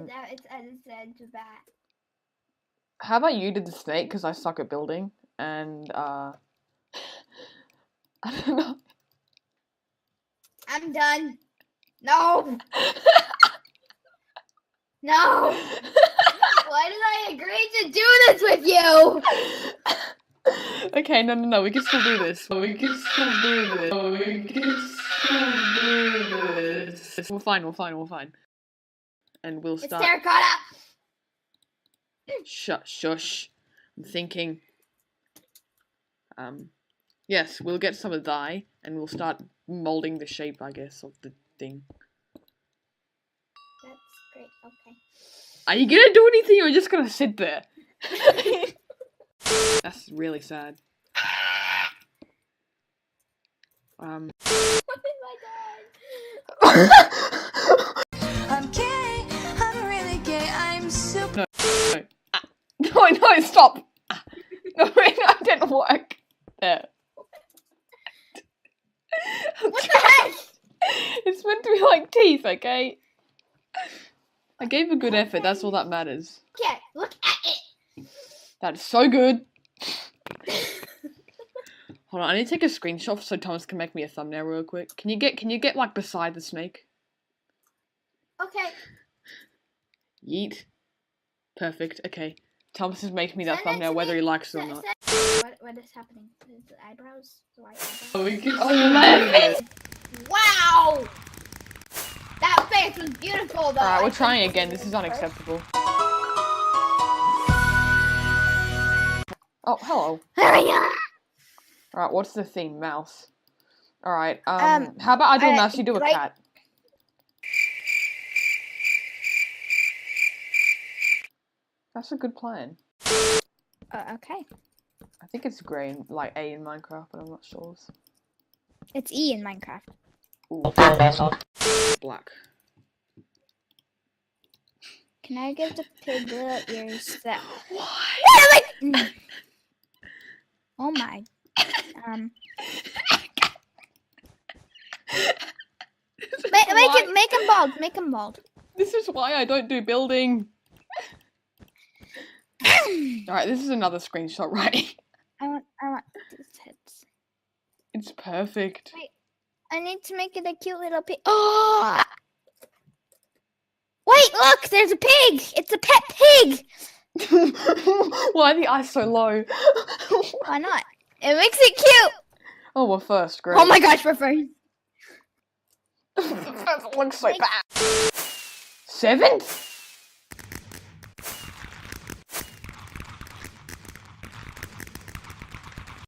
It's that. How about you did the snake, because I suck at building, and, I don't know. I'm done. No! No! Why did I agree to do this with you? Okay, no, we can still do this. We're fine. And we'll start. It's terracotta! Shush. I'm thinking. Yes, we'll get some of dye, and we'll start molding the shape, I guess, of the thing. That's great, okay. Are you gonna do anything, or are you just gonna sit there? That's really sad. What is my dad? I'm gay, I'm really gay, I'm super. No, stop! No, it didn't work. There. What the heck? It's meant to be like teeth, okay? I gave a good effort, that's all that matters. Okay, look at it. That's so good. Hold on, I need to take a screenshot so Thomas can make me a thumbnail real quick. Can you get like beside the snake? Okay. Yeet. Perfect, okay. Thomas has made me that Send it thumbnail to whether me. he likes it or not. What is happening? Is the eyebrows? The white eyebrows? Oh, we can left. Wow! That face was beautiful though. Alright, we're trying again. This is unacceptable. Oh, hello. Alright, what's the theme? Mouse. Alright, how about I do a mouse, you do a cat? That's a good plan. Okay. I think it's grey, like A in Minecraft, but I'm not sure. It's E in Minecraft. Ooh. Black. Can I give the pig little ears that? What? Oh my. Make him bald. This is why I don't do building. Alright, this is another screenshot, right? I want these heads. It's perfect. Wait, I need to make it a cute little pig. Oh! Wait, look, there's a pig. It's a pet pig. Why are the eyes so low? Why not? It makes it cute. Oh, we're first, great. Oh my gosh, we're first. That looks so bad. 7th?